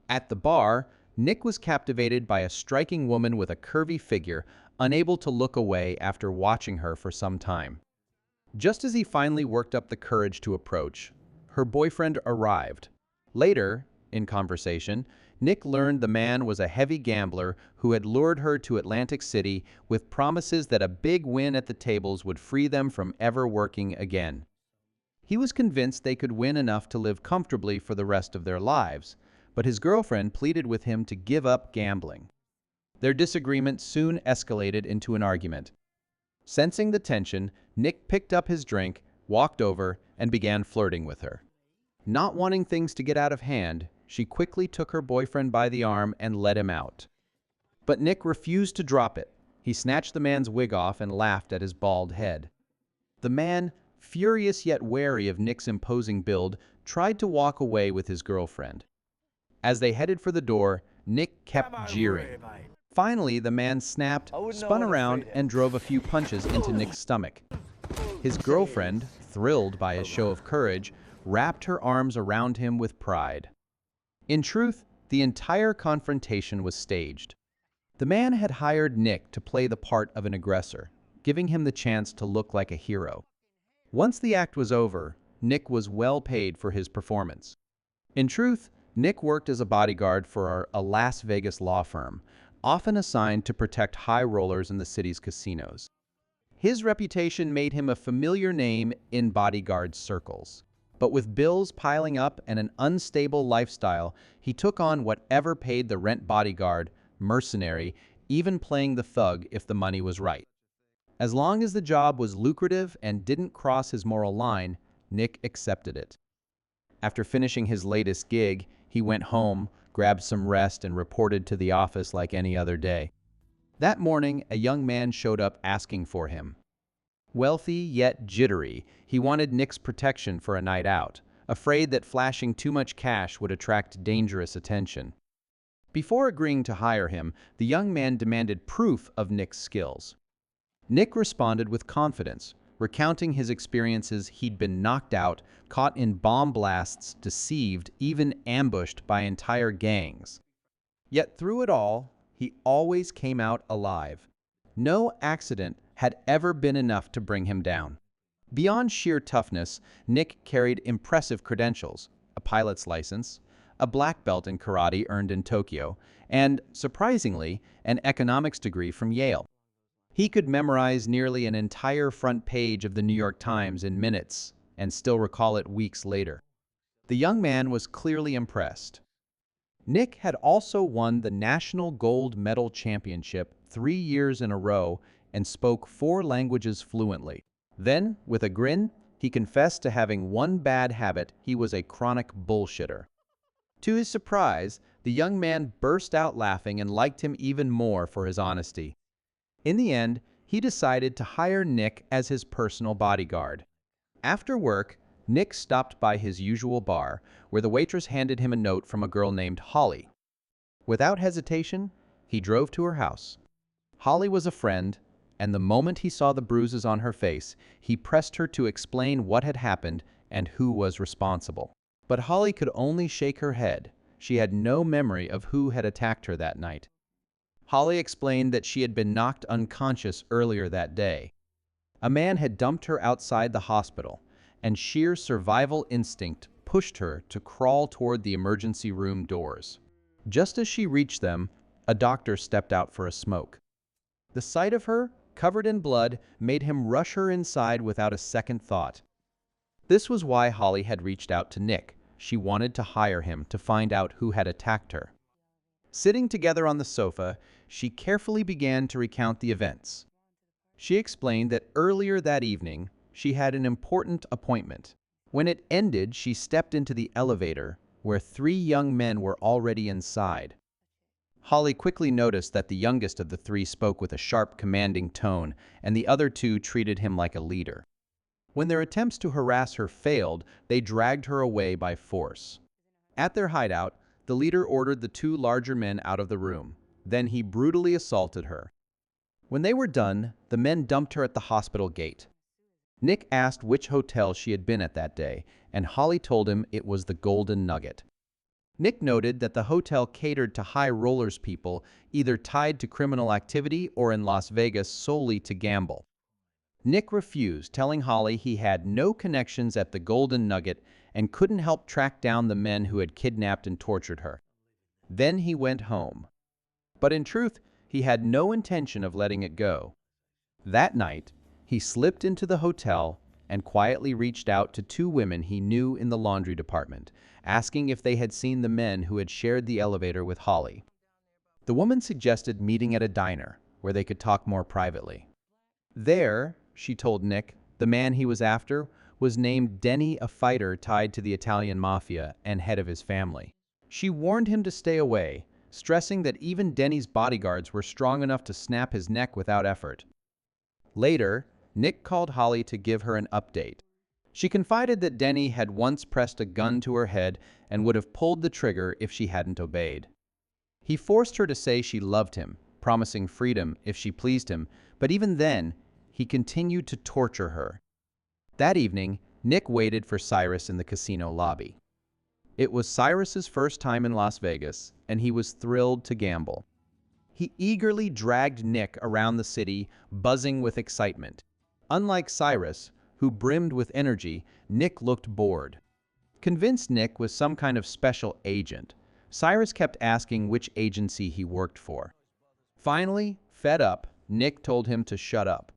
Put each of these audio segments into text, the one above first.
At the bar, Nick was captivated by a striking woman with a curvy figure, unable to look away after watching her for some time. Just as he finally worked up the courage to approach, her boyfriend arrived. Later, in conversation, Nick learned the man was a heavy gambler who had lured her to Atlantic City with promises that a big win at the tables would free them from ever working again. He was convinced they could win enough to live comfortably for the rest of their lives, but his girlfriend pleaded with him to give up gambling. Their disagreement soon escalated into an argument. Sensing the tension, Nick picked up his drink, walked over, and began flirting with her. Not wanting things to get out of hand, she quickly took her boyfriend by the arm and led him out. But Nick refused to drop it. He snatched the man's wig off and laughed at his bald head. The man, furious yet wary of Nick's imposing build, tried to walk away with his girlfriend. As they headed for the door, Nick kept jeering. Finally, the man snapped, spun around, and drove a few punches into Nick's stomach. His girlfriend, thrilled by his show of courage, wrapped her arms around him with pride. In truth, the entire confrontation was staged. The man had hired Nick to play the part of an aggressor, giving him the chance to look like a hero. Once the act was over, Nick was well paid for his performance. In truth, Nick worked as a bodyguard for a Las Vegas law firm, often assigned to protect high rollers in the city's casinos. His reputation made him a familiar name in bodyguard circles. But with bills piling up and an unstable lifestyle, he took on whatever paid the rent: bodyguard, mercenary, even playing the thug if the money was right. As long as the job was lucrative and didn't cross his moral line, Nick accepted it. After finishing his latest gig, he went home, grabbed some rest, and reported to the office like any other day. That morning, a young man showed up asking for him. Wealthy yet jittery, he wanted Nick's protection for a night out, afraid that flashing too much cash would attract dangerous attention. Before agreeing to hire him, the young man demanded proof of Nick's skills. Nick responded with confidence, recounting his experiences. He'd been knocked out, caught in bomb blasts, deceived, even ambushed by entire gangs. Yet through it all, he always came out alive. No accident had ever been enough to bring him down. Beyond sheer toughness, Nick carried impressive credentials: a pilot's license, a black belt in karate earned in Tokyo, and, surprisingly, an economics degree from Yale. He could memorize nearly an entire front page of the New York Times in minutes and still recall it weeks later. The young man was clearly impressed. Nick had also won the National Gold Medal Championship 3 years in a row and spoke 4 languages fluently. Then, with a grin, he confessed to having one bad habit: he was a chronic bullshitter. To his surprise, the young man burst out laughing and liked him even more for his honesty. In the end, he decided to hire Nick as his personal bodyguard. After work, Nick stopped by his usual bar, where the waitress handed him a note from a girl named Holly. Without hesitation, he drove to her house. Holly was a friend, and the moment he saw the bruises on her face, he pressed her to explain what had happened and who was responsible. But Holly could only shake her head. She had no memory of who had attacked her that night. Holly explained that she had been knocked unconscious earlier that day. A man had dumped her outside the hospital, and sheer survival instinct pushed her to crawl toward the emergency room doors. Just as she reached them, a doctor stepped out for a smoke. The sight of her, covered in blood, made him rush her inside without a second thought. This was why Holly had reached out to Nick. She wanted to hire him to find out who had attacked her. Sitting together on the sofa, she carefully began to recount the events. She explained that earlier that evening, she had an important appointment. When it ended, she stepped into the elevator, where 3 young men were already inside. Holly quickly noticed that the youngest of the 3 spoke with a sharp, commanding tone, and the other 2 treated him like a leader. When their attempts to harass her failed, they dragged her away by force. At their hideout, the leader ordered the 2 larger men out of the room. Then he brutally assaulted her. When they were done, the men dumped her at the hospital gate. Nick asked which hotel she had been at that day, and Holly told him it was the Golden Nugget. Nick noted that the hotel catered to high rollers people either tied to criminal activity or in Las Vegas solely to gamble. Nick refused, telling Holly he had no connections at the Golden Nugget and couldn't help track down the men who had kidnapped and tortured her. Then he went home. But in truth, he had no intention of letting it go. That night, he slipped into the hotel and quietly reached out to two women he knew in the laundry department, asking if they had seen the men who had shared the elevator with Holly. The woman suggested meeting at a diner, where they could talk more privately. There, she told Nick, the man he was after was named Denny, a fighter tied to the Italian mafia and head of his family. She warned him to stay away, stressing that even Denny's bodyguards were strong enough to snap his neck without effort. Later, Nick called Holly to give her an update. She confided that Denny had once pressed a gun to her head and would have pulled the trigger if she hadn't obeyed. He forced her to say she loved him, promising freedom if she pleased him, but even then, he continued to torture her. That evening, Nick waited for Cyrus in the casino lobby. It was Cyrus's first time in Las Vegas, and he was thrilled to gamble. He eagerly dragged Nick around the city, buzzing with excitement. Unlike Cyrus, who brimmed with energy, Nick looked bored. Convinced Nick was some kind of special agent, Cyrus kept asking which agency he worked for. Finally, fed up, Nick told him to shut up.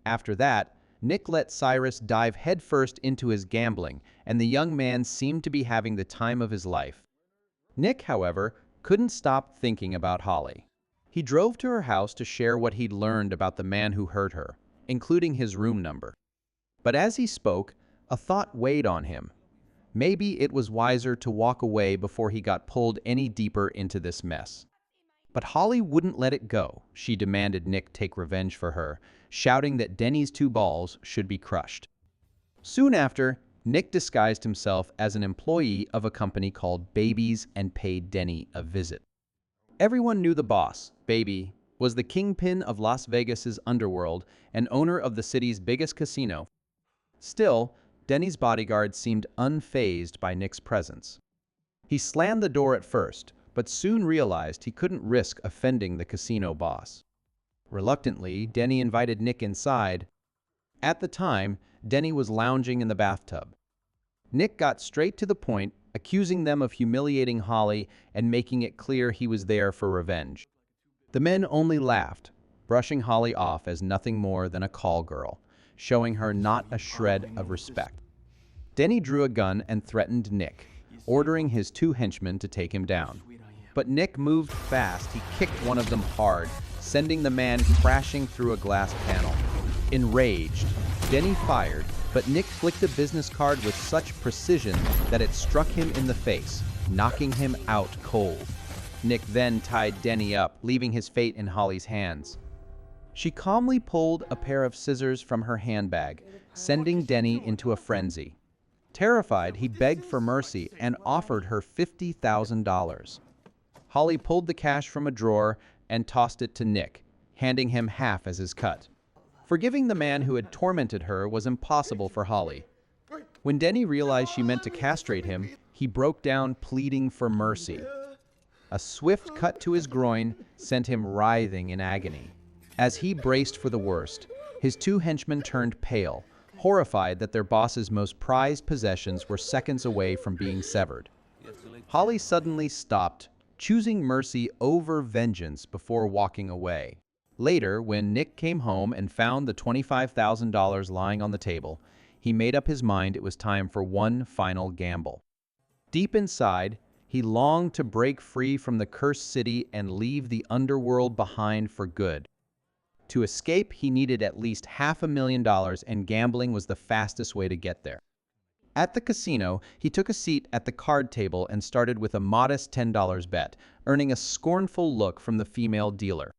After that, Nick let Cyrus dive headfirst into his gambling, and the young man seemed to be having the time of his life. Nick, however, couldn't stop thinking about Holly. He drove to her house to share what he'd learned about the man who hurt her, including his room number. But as he spoke, a thought weighed on him. Maybe it was wiser to walk away before he got pulled any deeper into this mess. But Holly wouldn't let it go. She demanded Nick take revenge for her, shouting that Denny's two balls should be crushed. Soon after, Nick disguised himself as an employee of a company called Baby's and paid Denny a visit. Everyone knew the boss, Baby, was the kingpin of Las Vegas's underworld and owner of the city's biggest casino. Still, Denny's bodyguard seemed unfazed by Nick's presence. He slammed the door at first, but soon realized he couldn't risk offending the casino boss. Reluctantly, Denny invited Nick inside. At the time, Denny was lounging in the bathtub. Nick got straight to the point, accusing them of humiliating Holly and making it clear he was there for revenge. The men only laughed, brushing Holly off as nothing more than a call girl, showing her not a shred of respect. Denny drew a gun and threatened Nick, ordering his two henchmen to take him down. But Nick moved fast. He kicked one of them hard, sending the man crashing through a glass panel. Enraged, Denny fired, but Nick flicked a business card with such precision that it struck him in the face, knocking him out cold. Nick then tied Denny up, leaving his fate in Holly's hands. She calmly pulled a pair of scissors from her handbag, sending Denny into a frenzy. Terrified, he begged for mercy and offered her $50,000. Holly pulled the cash from a drawer and tossed it to Nick, handing him half as his cut. Forgiving the man who had tormented her was impossible for Holly. When Denny realized she meant to castrate him, he broke down pleading for mercy. A swift cut to his groin sent him writhing in agony. As he braced for the worst, his two henchmen turned pale, horrified that their boss's most prized possessions were seconds away from being severed. Holly suddenly stopped, choosing mercy over vengeance before walking away. Later, when Nick came home and found the $25,000 lying on the table, he made up his mind it was time for one final gamble. Deep inside, he longed to break free from the cursed city and leave the underworld behind for good. To escape, he needed at least $500,000, and gambling was the fastest way to get there. At the casino, he took a seat at the card table and started with a modest $10 bet, earning a scornful look from the female dealer.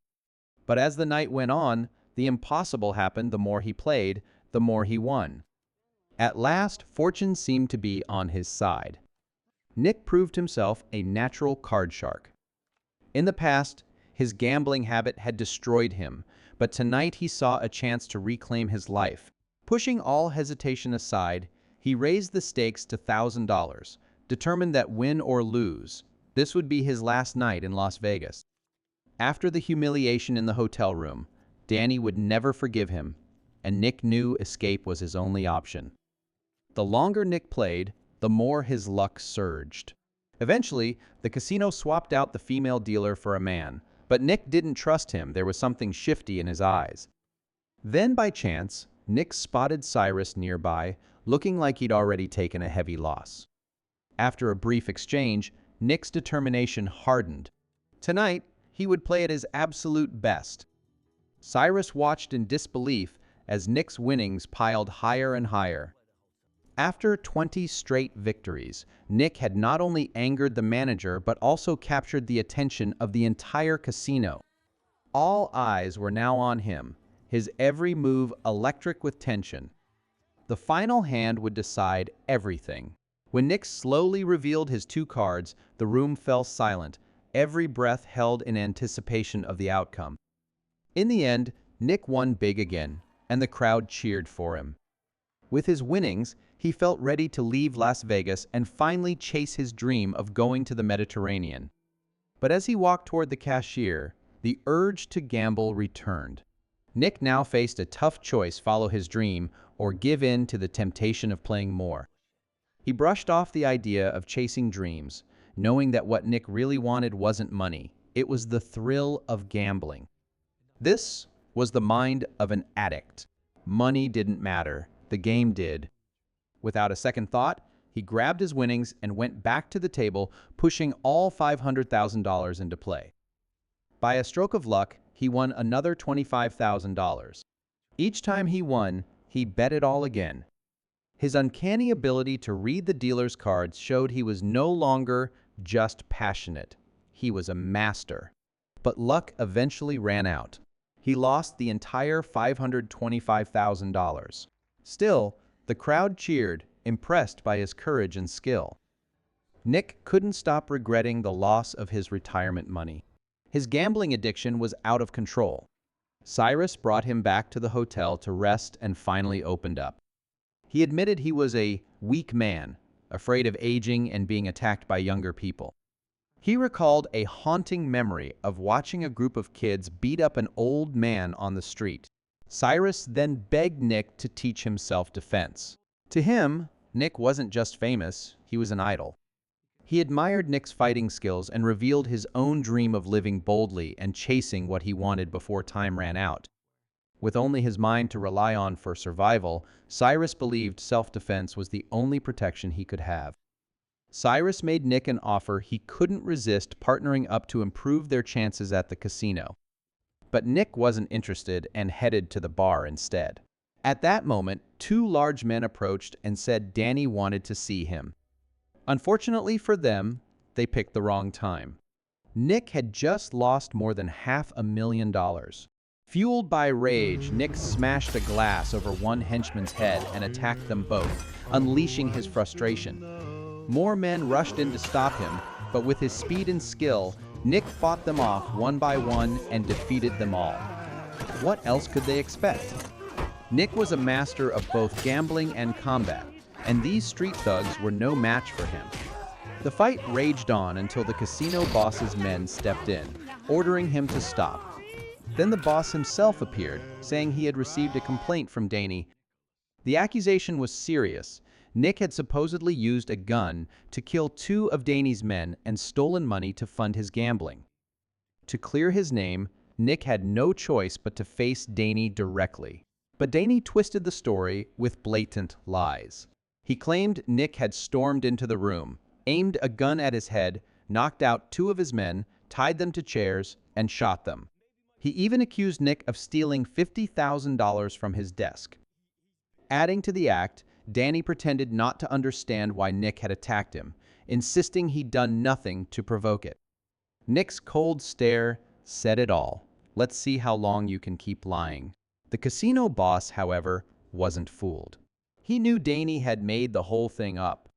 But as the night went on, the impossible happened. The more he played, the more he won. At last, fortune seemed to be on his side. Nick proved himself a natural card shark. In the past, His gambling habit had destroyed him, but tonight he saw a chance to reclaim his life. Pushing all hesitation aside, he raised the stakes to $1,000, determined that win or lose, this would be his last night in Las Vegas. After the humiliation in the hotel room, Danny would never forgive him, and Nick knew escape was his only option. The longer Nick played, the more his luck surged. Eventually, the casino swapped out the female dealer for a man, but Nick didn't trust him. There was something shifty in his eyes. Then, by chance, Nick spotted Cyrus nearby, looking like he'd already taken a heavy loss. After a brief exchange, Nick's determination hardened. Tonight, he would play at his absolute best. Cyrus watched in disbelief as Nick's winnings piled higher and higher. After 20 straight victories, Nick had not only angered the manager but also captured the attention of the entire casino. All eyes were now on him, his every move electric with tension. The final hand would decide everything. When Nick slowly revealed his two cards, the room fell silent, every breath held in anticipation of the outcome. In the end, Nick won big again, and the crowd cheered for him. With his winnings, he felt ready to leave Las Vegas and finally chase his dream of going to the Mediterranean. But as he walked toward the cashier, the urge to gamble returned. Nick now faced a tough choice: follow his dream or give in to the temptation of playing more. He brushed off the idea of chasing dreams, knowing that what Nick really wanted wasn't money, it was the thrill of gambling. This was the mind of an addict. Money didn't matter, the game did. Without a second thought, he grabbed his winnings and went back to the table, pushing all $500,000 into play. By a stroke of luck, he won another $25,000. Each time he won, he bet it all again. His uncanny ability to read the dealer's cards showed he was no longer just passionate. He was a master. But luck eventually ran out. He lost the entire $525,000. Still, the crowd cheered, impressed by his courage and skill. Nick couldn't stop regretting the loss of his retirement money. His gambling addiction was out of control. Cyrus brought him back to the hotel to rest and finally opened up. He admitted he was a weak man, afraid of aging and being attacked by younger people. He recalled a haunting memory of watching a group of kids beat up an old man on the street. Cyrus then begged Nick to teach him self-defense. To him, Nick wasn't just famous, he was an idol. He admired Nick's fighting skills and revealed his own dream of living boldly and chasing what he wanted before time ran out. With only his mind to rely on for survival, Cyrus believed self-defense was the only protection he could have. Cyrus made Nick an offer he couldn't resist, partnering up to improve their chances at the casino. But Nick wasn't interested and headed to the bar instead. At that moment, two large men approached and said Danny wanted to see him. Unfortunately for them, they picked the wrong time. Nick had just lost more than $500,000. Fueled by rage, Nick smashed a glass over one henchman's head and attacked them both, unleashing his frustration. More men rushed in to stop him, but with his speed and skill, Nick fought them off one by one and defeated them all. What else could they expect? Nick was a master of both gambling and combat, and these street thugs were no match for him. The fight raged on until the casino boss's men stepped in, ordering him to stop. Then the boss himself appeared, saying he had received a complaint from Danny. The accusation was serious. Nick had supposedly used a gun to kill two of Danny's men and stolen money to fund his gambling. To clear his name, Nick had no choice but to face Danny directly. But Danny twisted the story with blatant lies. He claimed Nick had stormed into the room, aimed a gun at his head, knocked out two of his men, tied them to chairs, and shot them. He even accused Nick of stealing $50,000 from his desk. Adding to the act, Danny pretended not to understand why Nick had attacked him, insisting he'd done nothing to provoke it. Nick's cold stare said it all. Let's see how long you can keep lying. The casino boss, however, wasn't fooled. He knew Danny had made the whole thing up.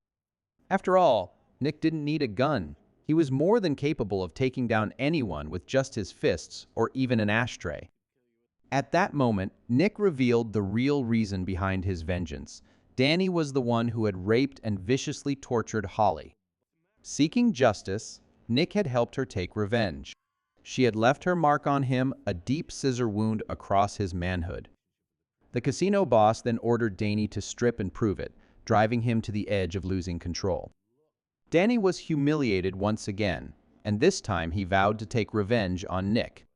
After all, Nick didn't need a gun. He was more than capable of taking down anyone with just his fists or even an ashtray. At that moment, Nick revealed the real reason behind his vengeance. Danny was the one who had raped and viciously tortured Holly. Seeking justice, Nick had helped her take revenge. She had left her mark on him, a deep scissor wound across his manhood. The casino boss then ordered Danny to strip and prove it, driving him to the edge of losing control. Danny was humiliated once again, and this time he vowed to take revenge on Nick.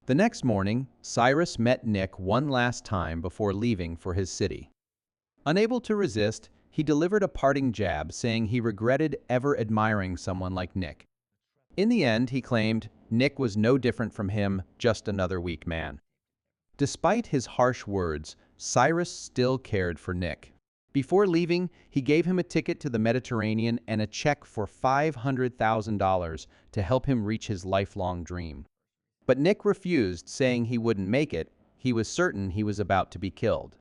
The next morning, Cyrus met Nick one last time before leaving for his city. Unable to resist, he delivered a parting jab saying he regretted ever admiring someone like Nick. In the end, he claimed, Nick was no different from him, just another weak man. Despite his harsh words, Cyrus still cared for Nick. Before leaving, he gave him a ticket to the Mediterranean and a check for $500,000 to help him reach his lifelong dream. But Nick refused, saying he wouldn't make it. He was certain he was about to be killed.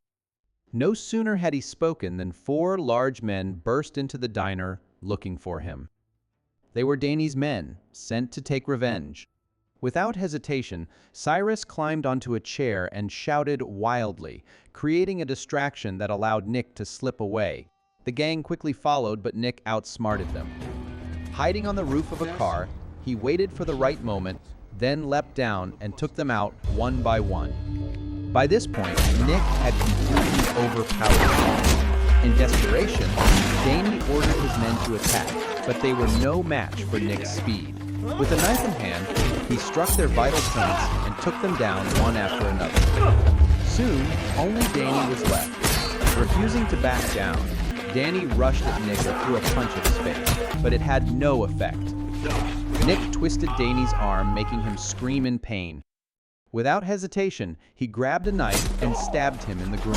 No sooner had he spoken than 4 large men burst into the diner looking for him. They were Danny's men, sent to take revenge. Without hesitation, Cyrus climbed onto a chair and shouted wildly, creating a distraction that allowed Nick to slip away. The gang quickly followed, but Nick outsmarted them. Hiding on the roof of a car, he waited for the right moment, then leapt down and took them out one by one. By this point, Nick had completely overpowered them. In desperation, Danny ordered his men to attack, but they were no match for Nick's speed. With a knife in hand, he struck their vital points and took them down one after another. Soon, only Danny was left. Refusing to back down, Danny rushed at Nick and threw a punch at his face, but it had no effect. Nick twisted Danny's arm, making him scream in pain. Without hesitation, he grabbed a knife and stabbed him in the groin.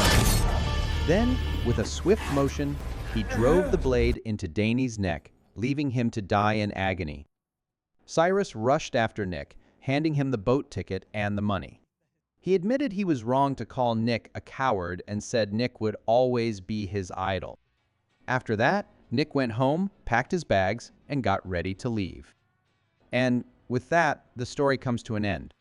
Then, with a swift motion, he drove the blade into Danny's neck, leaving him to die in agony. Cyrus rushed after Nick, handing him the boat ticket and the money. He admitted he was wrong to call Nick a coward and said Nick would always be his idol. After that, Nick went home, packed his bags, and got ready to leave. And with that, the story comes to an end.